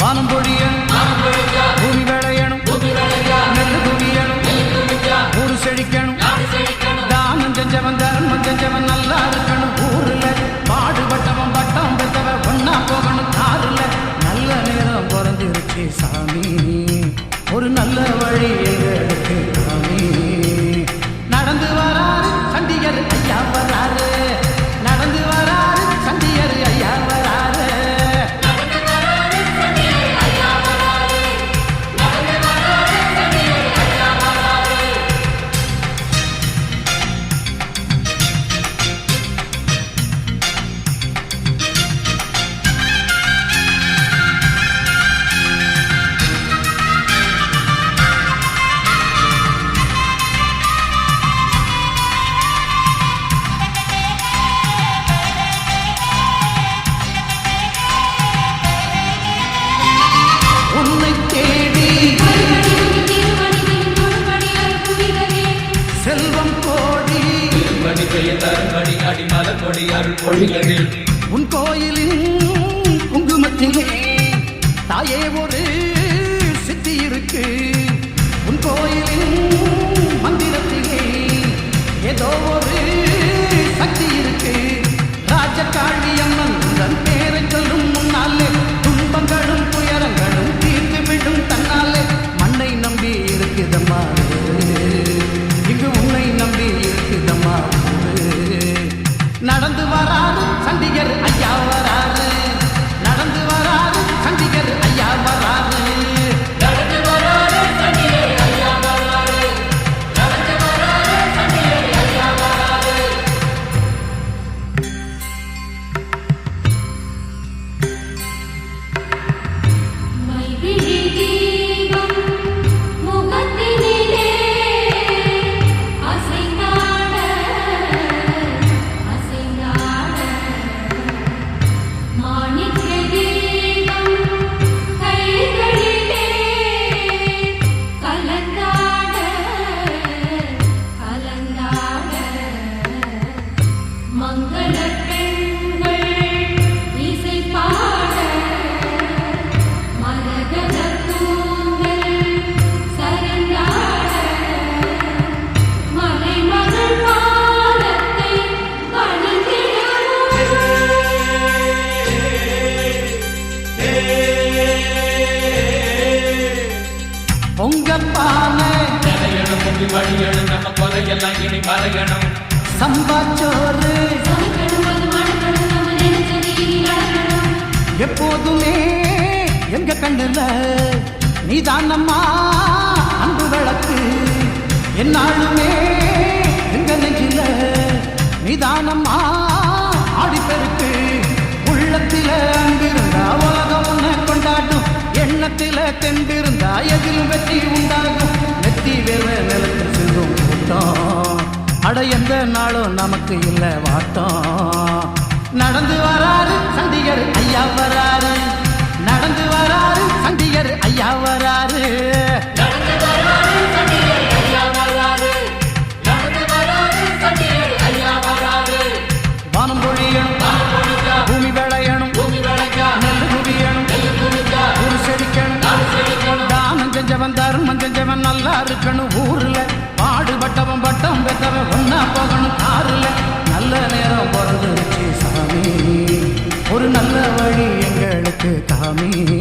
வானம் பொழியணும், பூமி விளையணும், நெல்லு குவியணும், ஊரு செழிக்கணும், தானம் செஞ்சவன் தர்மம் செஞ்சவன் நல்லா இருக்கணும். ஊருல பாடுபட்டவன் பட்டம் பெற்றவன் ஒன்னா போகணும். காருல நல்ல நேரம் பிறந்திருச்சு சாமி, ஒரு நல்ல வழி எங்களுக்கு சாமி. நடந்து வராரு சண்டிகர் ஐயா வராரு, நடந்து வராரு சண்டிகர் ஐயா வராரு. உன் கோயிலின் குங்குமத்திலே தாயே ஒரு சித்தி இருக்கு, உன் கோயிலின் மந்திரத்திலே ஏதோ ஒரு சக்தி இருக்கு. ராஜகாளி அம்மன் தன் பேரை சொல்லும் முன்னாலே துன்பங்களும் துயரங்களும் தீர்த்து விடும் தன்னாலே. மண்ணை நம்பி இருக்குதம்மா இங்கு, உன்னை நம்பி இருக்குதம்மா. நடந்து வராது சண்டிகர் ஐயா வராது, நடந்து வராது சண்டிகர் ஐயா வராது, நடந்து வராது சண்டிகர் ஐயா வராது, நடந்து வராது சண்டிகர் ஐயா வராது. சம்பாச்சோறு எப்போதுமே எங்க கண்ணுல நீதானம்மா அன்பு விளக்கு, என்னாலுமே எங்க நெஞ்சில நீதானம்மா ஆடிப்பெருக்கு. உள்ளத்தில அங்கிருந்தா உலகம் உன்னை கொண்டாடும், எண்ணத்தில தெண்டிருந்தா எதிலும் வெற்றி உண்டாகும். நெத்தி வேற நிலத்தில் செல்லும் கூட்டம், அட எந்த நாளும் நமக்கு இல்லை வாட்டம். நடந்து வராரு சண்டிகர் ஐயா வராரு, நடந்து வராரு சண்டிகர் ஐயா வராரு, நடந்து வராரு சண்டிகர் ஐயா வராரு, நடந்து வராரு சண்டிகர் ஐயா வராரு. வானம் பொழியணும், பூமி விளையணும், நெல்லு குவியணும், ஊரு செழிக்கணும், தானம் செஞ்சவன் தர்மம் செஞ்சவன் நல்லா இருக்கணும். ஊர்ல பாடுபட்டவன் பட்டம் பெற்றவன் ஒன்னா போகணும். காருல நல்ல நேரம் பிறந்துருச்சு சாமி, ஒரு நல்ல வழி எங்களுக்கு காமி.